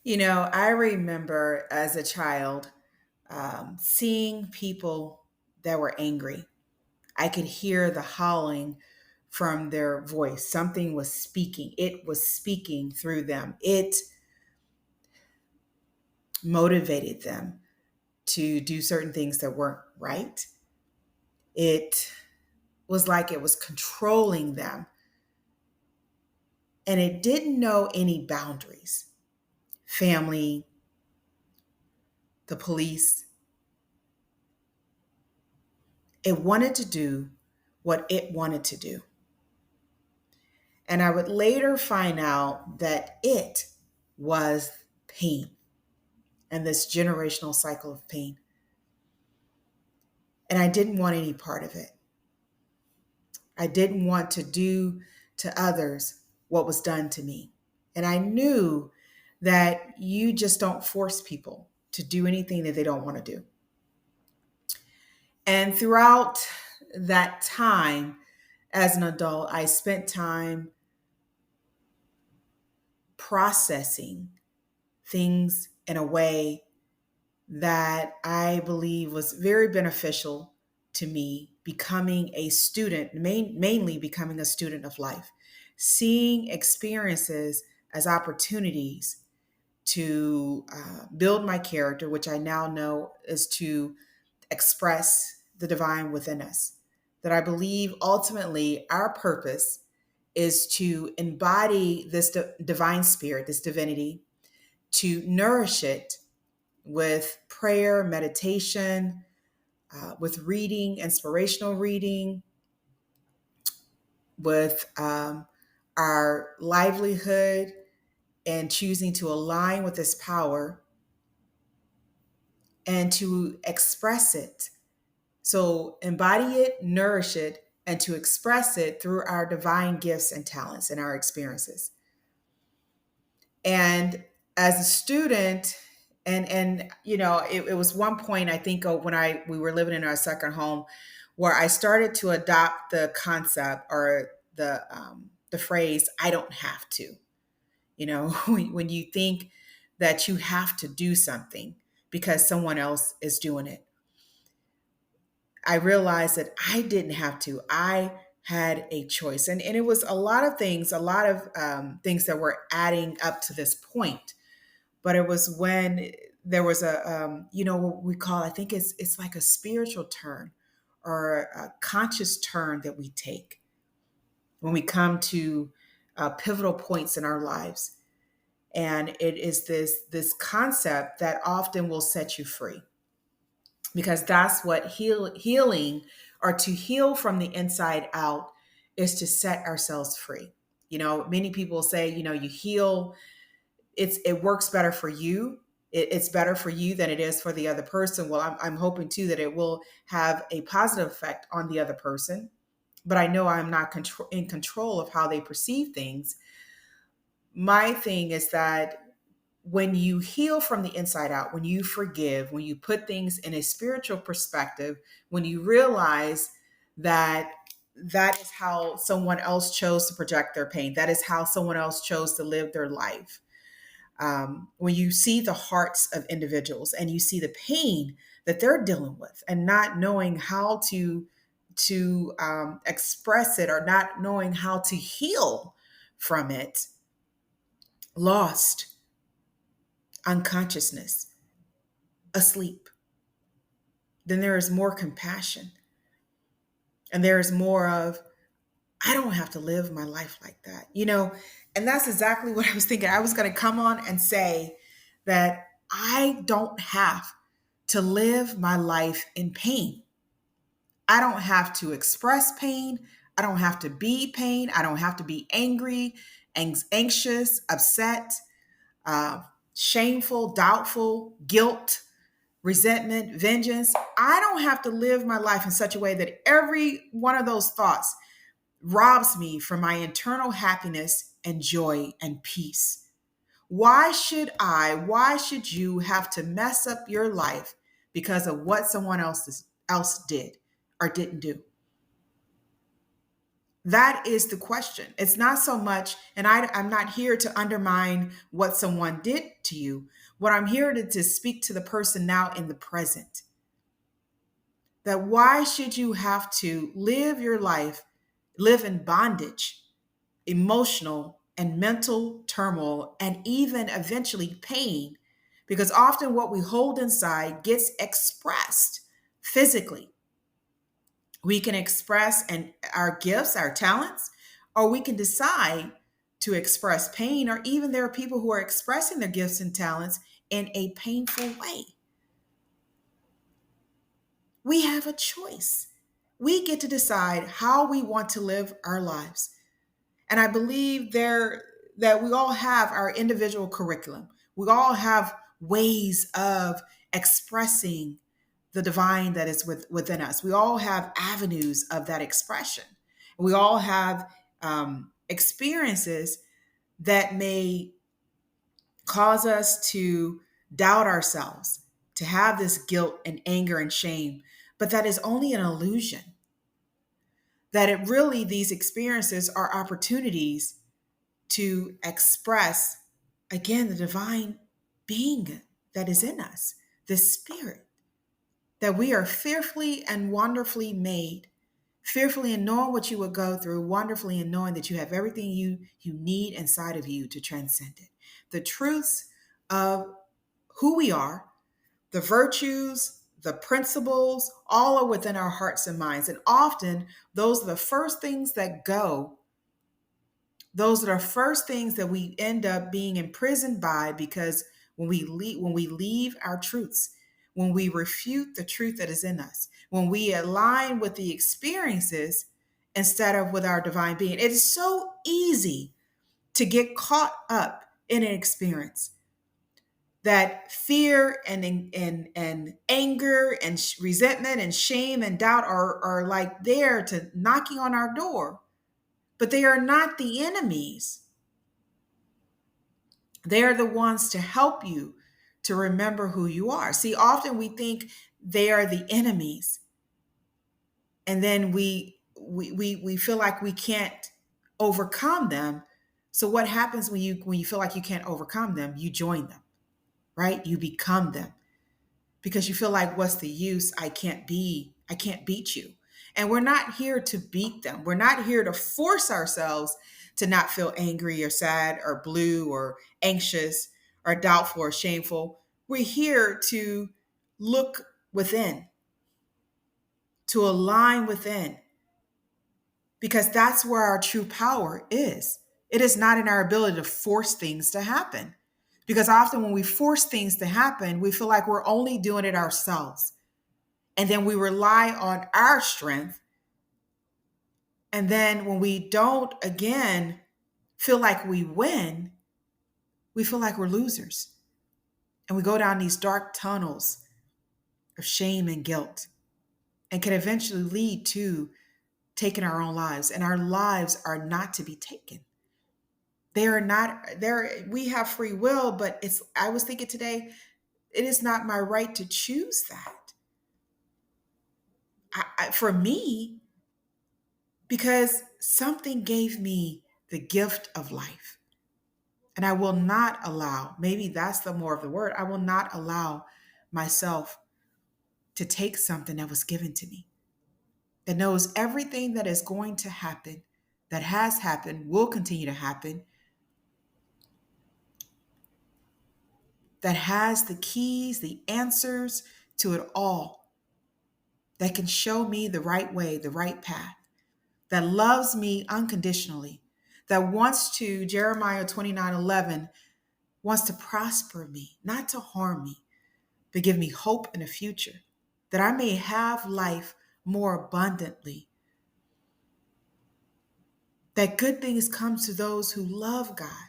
I remember as a child seeing people that were angry. I could hear the howling from their voice. Something was speaking. It was speaking through them. It motivated them to do certain things that weren't right. It was like it was controlling them, and it didn't know any boundaries. Family, the police, it wanted to do what it wanted to do. And I would later find out that it was pain and this generational cycle of pain. And I didn't want any part of it. I didn't want to do to others what was done to me. And I knew that you just don't force people to do anything that they don't want to do. And throughout that time as an adult, I spent time processing things in a way that I believe was very beneficial to me becoming a student, mainly becoming a student of life, seeing experiences as opportunities to build my character, which I now know is to express the divine within us. That I believe ultimately our purpose is to embody this divine spirit, this divinity, to nourish it with prayer, meditation, with reading, inspirational reading, with our livelihood and choosing to align with this power and to express it. So embody it, nourish it, and to express it through our divine gifts and talents and our experiences. And as a student, it was one point I think of when we were living in our second home where I started to adopt the concept or the phrase "I don't have to." When you think that you have to do something because someone else is doing it, I realized that I didn't have to. I had a choice, and it was a lot of things that were adding up to this point. But it was when there was what we call, I think it's like a spiritual turn or a conscious turn that we take when we come to pivotal points in our lives. And it is this concept that often will set you free, because that's what healing, or to heal from the inside out, is to set ourselves free. Many people say, you heal, it works better for you. It's better for you than it is for the other person. Well, I'm hoping too that it will have a positive effect on the other person, but I know I'm not in control of how they perceive things. My thing is that when you heal from the inside out, when you forgive, when you put things in a spiritual perspective, when you realize that that is how someone else chose to project their pain, that is how someone else chose to live their life. When you see the hearts of individuals and you see the pain that they're dealing with and not knowing how to express it, or not knowing how to heal from it, lost, unconsciousness, asleep, then there is more compassion. And there is more of, I don't have to live my life like that. And that's exactly what I was thinking. I was going to come on and say that I don't have to live my life in pain. I don't have to express pain. I don't have to be pain. I don't have to be angry, anxious, upset, uh, shameful, doubtful, guilt, resentment, vengeance. I don't have to live my life in such a way that every one of those thoughts robs me from my internal happiness and joy and peace. Why should you have to mess up your life because of what someone else did or didn't do? That is the question. It's not so much, and I'm not here to undermine what someone did to you. What I'm here to speak to the person now in the present. That why should you have to live your life, live in bondage, emotional and mental turmoil, and even eventually pain? Because often what we hold inside gets expressed physically. We can express our gifts, our talents, or we can decide to express pain, or even there are people who are expressing their gifts and talents in a painful way. We have a choice. We get to decide how we want to live our lives. And I believe that we all have our individual curriculum. We all have ways of expressing the divine that is within us. We all have avenues of that expression. We all have experiences that may cause us to doubt ourselves, to have this guilt and anger and shame, but that is only an illusion. That it really, these experiences are opportunities to express, again, the divine being that is in us, the spirit, that we are fearfully and wonderfully made, fearfully in knowing what you would go through, wonderfully in knowing that you have everything you need inside of you to transcend it. The truths of who we are, the virtues, the principles, all are within our hearts and minds. And often those are the first things that go. Those are the first things that we end up being imprisoned by, because when we leave our truths, when we refute the truth that is in us, when we align with the experiences instead of with our divine being, it is so easy to get caught up in an experience. That fear and anger and resentment and shame and doubt are like there to knocking on our door, but they are not the enemies. They are the ones to help you to remember who you are. See, often we think they are the enemies, and then we feel like we can't overcome them. So what happens when you feel like you can't overcome them? You join them, right? You become them, because you feel like, what's the use? I can't beat you. And we're not here to beat them. We're not here to force ourselves to not feel angry or sad or blue or anxious or doubtful or shameful. We're here to look within, to align within, because that's where our true power is. It is not in our ability to force things to happen. Because often when we force things to happen, we feel like we're only doing it ourselves. And then we rely on our strength. And then when we don't, again, feel like we win, we feel like we're losers. And we go down these dark tunnels of shame and guilt, and can eventually lead to taking our own lives. And our lives are not to be taken. They are not there. We have free will, but I was thinking today, it is not my right to choose that. For me, because something gave me the gift of life. And I will not allow, maybe that's the more of the word, I will not allow myself to take something that was given to me, that knows everything that is going to happen, that has happened, will continue to happen, that has the keys, the answers to it all, that can show me the right way, the right path, that loves me unconditionally, that wants to, Jeremiah 29:11, wants to prosper me, not to harm me, but give me hope in the future, that I may have life more abundantly, that good things come to those who love God,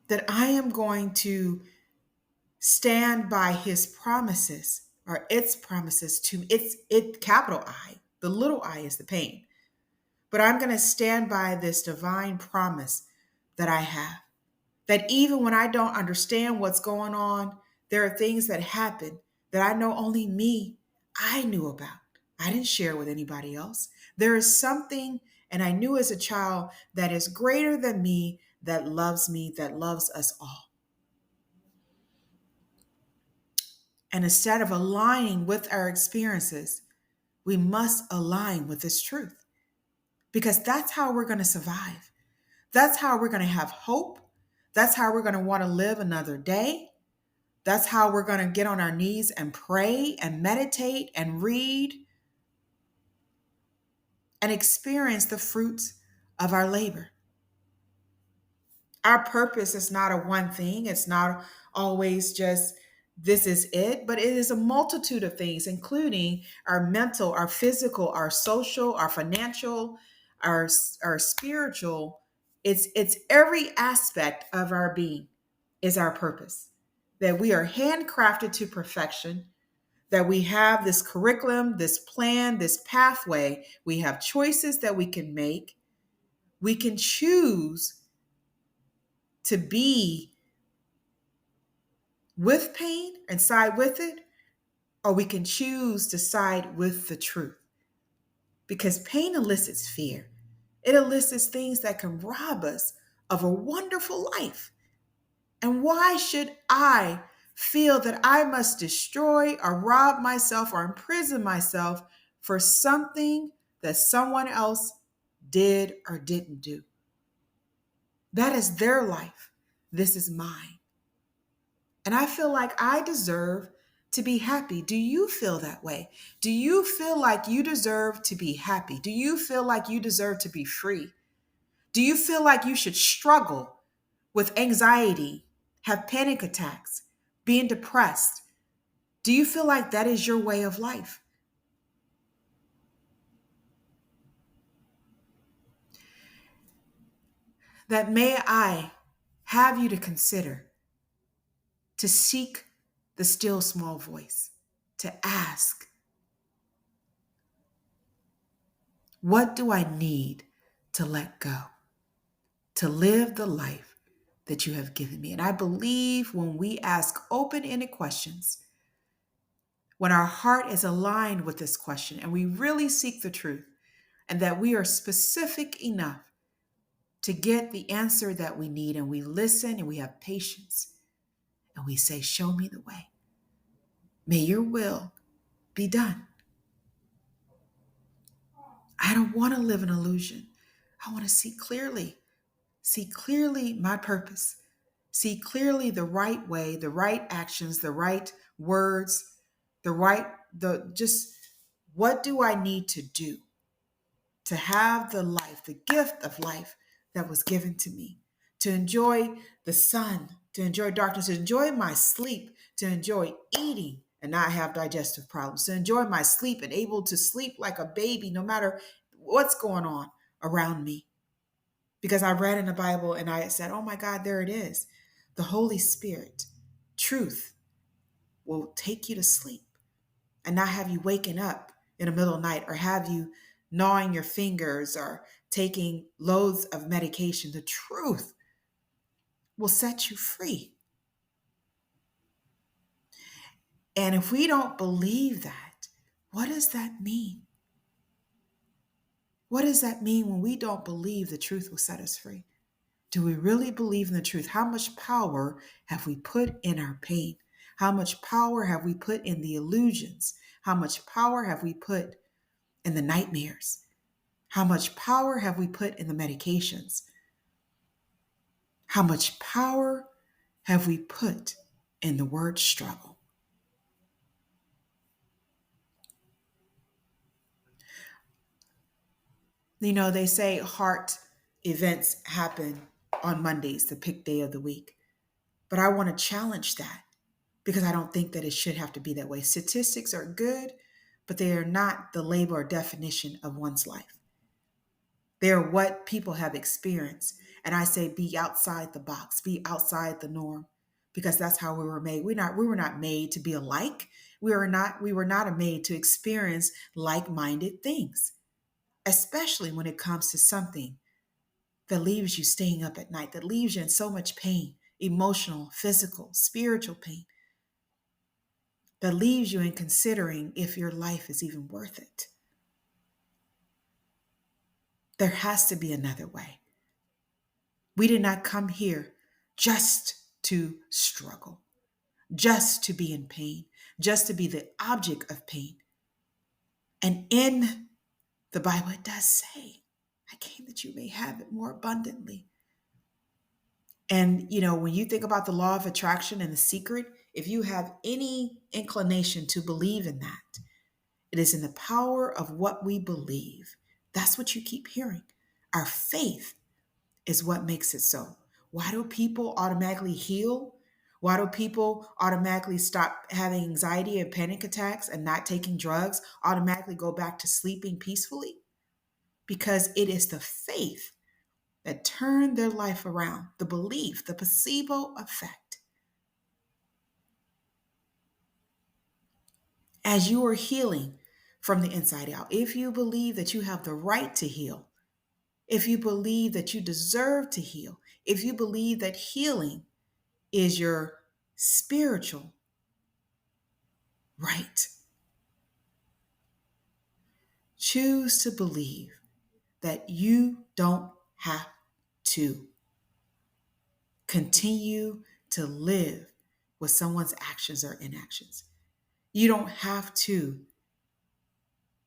that I am going to stand by his promises, or its promises, to it capital I. The little I is the pain. But I'm going to stand by this divine promise that I have. That even when I don't understand what's going on, there are things that happen that I know only I knew about. I didn't share with anybody else. There is something, and I knew as a child, that is greater than me, that loves us all. And instead of aligning with our experiences, we must align with this truth because that's how we're going to survive. That's how we're going to have hope. That's how we're going to want to live another day. That's how we're going to get on our knees and pray and meditate and read and experience the fruits of our labor. Our purpose is not a one thing. It's not always just this is it, but it is a multitude of things, including our mental, our physical, our social, our financial, our spiritual. It's every aspect of our being is our purpose. That we are handcrafted to perfection, that we have this curriculum, this plan, this pathway. We have choices that we can make. We can choose to be with pain and side with it, or we can choose to side with the truth. Because pain elicits fear, it elicits things that can rob us of a wonderful life. And why should I feel that I must destroy or rob myself or imprison myself for something that someone else did or didn't do? That is their life. This is mine. And I feel like I deserve to be happy. Do you feel that way? Do you feel like you deserve to be happy? Do you feel like you deserve to be free? Do you feel like you should struggle with anxiety, have panic attacks, being depressed? Do you feel like that is your way of life? That may I have you to consider, to seek the still small voice, to ask, what do I need to let go, to live the life that you have given me? And I believe when we ask open-ended questions, when our heart is aligned with this question and we really seek the truth, and that we are specific enough to get the answer that we need, and we listen and we have patience and we say, show me the way. May your will be done. I don't want to live in illusion. I want to see clearly my purpose, see clearly the right way, the right actions, the right words, just what do I need to do to have the life, the gift of life that was given to me, to enjoy the sun, to enjoy darkness, to enjoy my sleep, to enjoy eating and not have digestive problems, to enjoy my sleep and able to sleep like a baby no matter what's going on around me. Because I read in the Bible and I said, oh my God, there it is. The Holy Spirit, truth, will take you to sleep and not have you waking up in the middle of the night or have you gnawing your fingers or taking loads of medication. The truth will set you free. And if we don't believe that, what does that mean? What does that mean when we don't believe the truth will set us free? Do we really believe in the truth? How much power have we put in our pain? How much power have we put in the illusions? How much power have we put in the nightmares? How much power have we put in the medications? How much power have we put in the word struggle? You know, they say heart events happen on Mondays, the pick day of the week. But I want to challenge that because I don't think that it should have to be that way. Statistics are good, but they are not the label or definition of one's life. They're what people have experienced. And I say be outside the box, be outside the norm, because that's how we were made. We were not made to be alike. We were not made to experience like-minded things, especially when it comes to something that leaves you staying up at night, that leaves you in so much pain, emotional, physical, spiritual pain. that leaves you in considering if your life is even worth it. There has to be another way. We did not come here just to struggle, just to be in pain, just to be the object of pain. And in the Bible, it does say, I came that you may have it more abundantly. And, when you think about the law of attraction and the secret, if you have any inclination to believe in that, it is in the power of what we believe. That's what you keep hearing. Our faith is what makes it so. Why do people automatically heal? Why do people automatically stop having anxiety and panic attacks and not taking drugs, automatically go back to sleeping peacefully? Because it is the faith that turned their life around, the belief, the placebo effect. As you are healing from the inside out, if you believe that you have the right to heal, if you believe that you deserve to heal, if you believe that healing is your spiritual right, choose to believe that you don't have to continue to live with someone's actions or inactions. You don't have to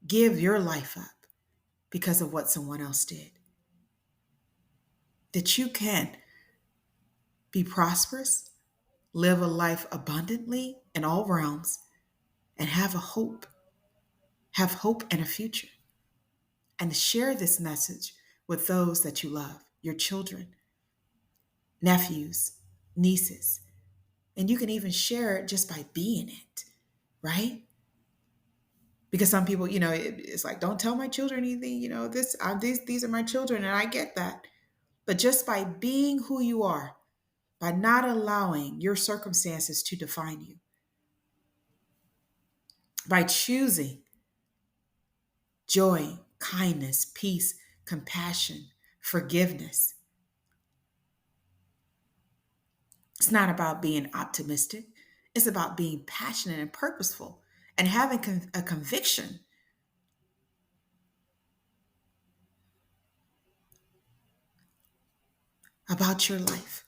give your life up because of what someone else did. That you can be prosperous, live a life abundantly in all realms, and have hope and a future. And share this message with those that you love, your children, nephews, nieces. And you can even share it just by being it, right? Because some people, it's like, don't tell my children anything, these are my children, and I get that. But just by being who you are, by not allowing your circumstances to define you, by choosing joy, kindness, peace, compassion, forgiveness. It's not about being optimistic. It's about being passionate and purposeful and having a conviction about your life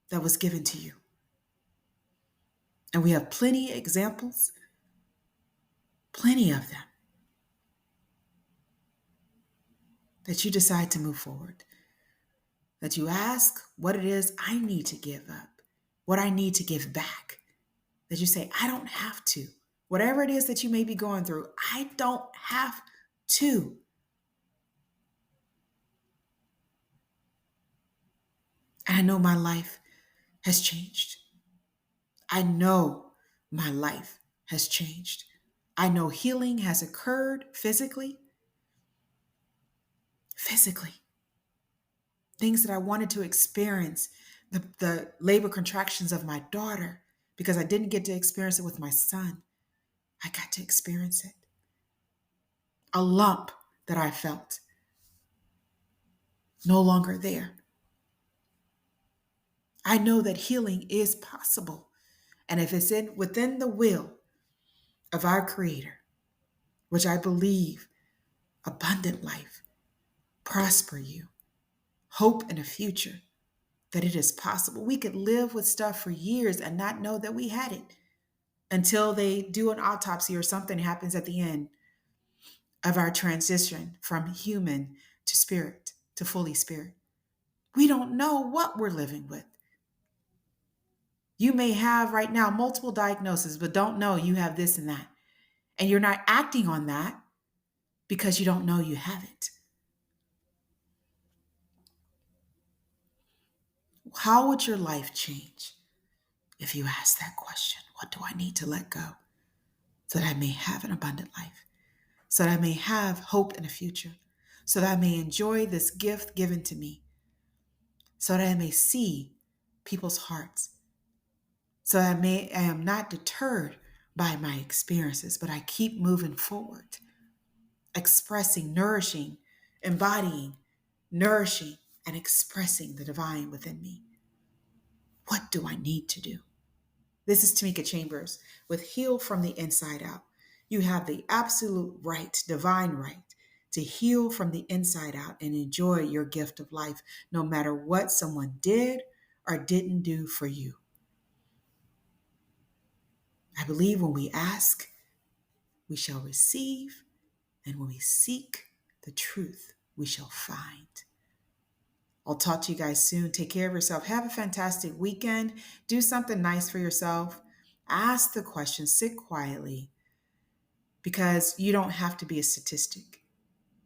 that was given to you. And we have plenty of examples, plenty of them, that you decide to move forward, that you ask what it is I need to give up, what I need to give back, that you say, I don't have to. Whatever it is that you may be going through, I don't have to. And I know my life has changed. I know my life has changed. I know healing has occurred physically. Things that I wanted to experience, the labor contractions of my daughter, because I didn't get to experience it with my son. I got to experience it. A lump that I felt, no longer there. I know that healing is possible. And if it's within the will of our Creator, which I believe, abundant life, prosper you, hope and a future, that it is possible. We could live with stuff for years and not know that we had it until they do an autopsy or something happens at the end of our transition from human to spirit, to fully spirit. We don't know what we're living with. You may have right now multiple diagnoses, but don't know you have this and that. And you're not acting on that because you don't know you have it. How would your life change if you ask that question? What do I need to let go so that I may have an abundant life? So that I may have hope in a future? So that I may enjoy this gift given to me? So that I may see people's hearts? So that I am not deterred by my experiences, but I keep moving forward, expressing, nourishing, embodying, nourishing, and expressing the divine within me. What do I need to do? This is Tamika Chambers with Heal from the Inside Out. You have the absolute right, divine right, to heal from the inside out and enjoy your gift of life, no matter what someone did or didn't do for you. I believe when we ask, we shall receive, and when we seek the truth, we shall find. I'll talk to you guys soon. Take care of yourself. Have a fantastic weekend. Do something nice for yourself. Ask the question, sit quietly, because you don't have to be a statistic.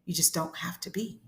You just don't have to be.